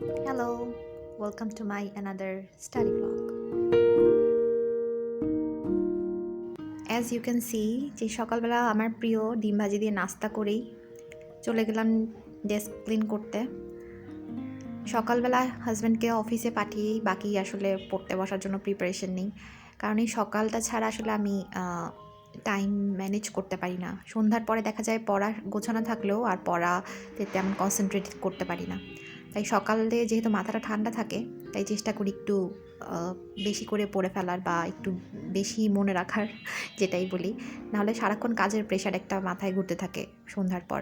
Hello, welcome to my another study vlog. As you can see, যে সকালবেলা আমার প্রিয় ডিম ভাজি দিয়ে নাস্তা করেই চলে গেলাম ডেস্ক ক্লিন করতে। সকালবেলা হাজব্যান্ডকে অফিসে পাঠিয়েই বাকি আসলে পড়তে বসার জন্য প্রিপারেশন নিই, কারণ এই সকালটা ছাড়া আসলে আমি টাইম ম্যানেজ করতে পারি না। সন্ধ্যার পরে দেখা যায় পড়া গোছানো থাকলেও আর পড়াতে তেমন কনসেন্ট্রেট করতে পারি না। তাই সকালে যেহেতু মাথাটা ঠান্ডা থাকে, তাই চেষ্টা করি একটু বেশি করে পড়ে ফেলার বা একটু বেশি মনে রাখার, যেটাই বলি। নাহলে সারাক্ষণ কাজের প্রেশার একটা মাথায় ঘুরতে থাকে সন্ধ্যার পর।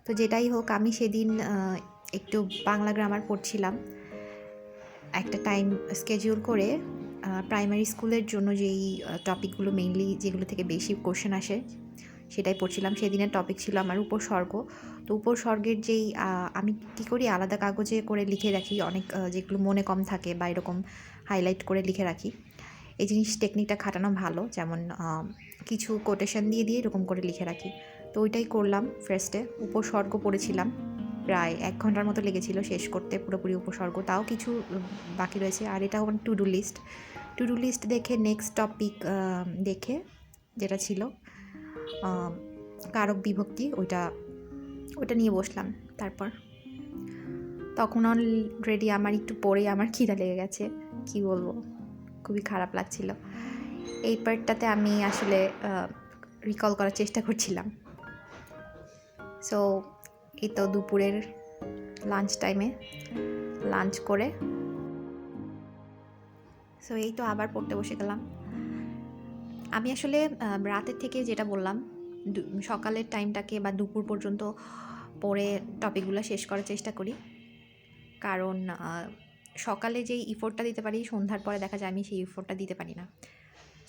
তো যেটাই হোক, আমি সেদিন একটু বাংলা গ্রামার পড়ছিলাম একটা টাইম স্কেডিউল করে। প্রাইমারি স্কুলের জন্য যেই টপিকগুলো মেইনলি যেগুলো থেকে বেশি কোশ্চেন আসে সেটাই পড়ছিলাম। সেদিনের টপিক ছিল আমার উপসর্গ। তো উপসর্গের যেই আমি কী করি, আলাদা কাগজে করে লিখে রাখি অনেক, যেগুলো মনে কম থাকে বা এরকম হাইলাইট করে লিখে রাখি। এই জিনিস টেকনিকটা খাটানো ভালো, যেমন কিছু কোটেশন দিয়ে দিয়ে এরকম করে লিখে রাখি। তো ওইটাই করলাম। ফার্স্টে উপসর্গ পড়েছিলাম, প্রায় 1 ঘন্টার মতো লেগেছিল শেষ করতে পুরোপুরি উপসর্গ। তাও কিছু বাকি রয়েছে। আর এটা আমার টু ডু লিস্ট দেখে নেক্সট টপিক দেখে যেটা ছিল কারক বিভক্তি, ওইটা নিয়ে বসলাম। তারপর তখন অলরেডি আমার একটু পরেই আমার খিদা লেগে গেছে, কি বলবো, খুবই খারাপ লাগছিল। এই পার্টটাতে আমি আসলে রিকল করার চেষ্টা করছিলাম। সো এই তো দুপুরের লাঞ্চ টাইমে লাঞ্চ করে সো এই তো আবার পড়তে বসে গেলাম। আমি আসলে রাতের থেকে যেটা বললাম, সকালের টাইমটাকে বা দুপুর পর্যন্ত পড়ে টপিকগুলো শেষ করার চেষ্টা করি, কারণ সকালে যেই ইফোর্টটা দিতে পারি সন্ধ্যার পরে দেখা যায় আমি সেই ইফোর্টটা দিতে পারি না।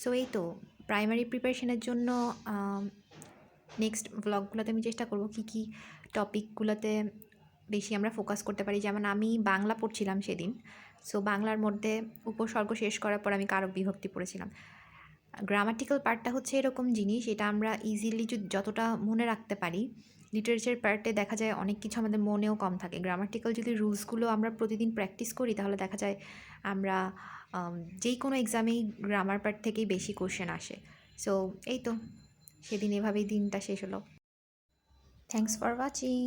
সো এই তো প্রাইমারি প্রিপারেশনের জন্য নেক্সট ব্লগগুলোতে আমি চেষ্টা করব কী কী টপিকগুলোতে বেশি আমরা ফোকাস করতে পারি। যেমন আমি বাংলা পড়ছিলাম সেদিন। সো বাংলার মধ্যে উপসর্গ শেষ করার পর আমি কারক বিভক্তি পড়েছিলাম। গ্রামাটিক্যাল পার্টটা হচ্ছে এরকম জিনিস, এটা আমরা ইজিলি যতটা মনে রাখতে পারি, লিটারেচার পার্টে দেখা যায় অনেক কিছু আমাদের মনেও কম থাকে। গ্রামাটিক্যাল যদি রুলসগুলো আমরা প্রতিদিন প্র্যাকটিস করি তাহলে দেখা যায় আমরা যেই কোনো এক্সামেই গ্রামার পার্ট থেকেই বেশি কোশ্চেন আসে। সো এই তো সেদিন এভাবেই দিনটা শেষ হলো। Thanks for watching.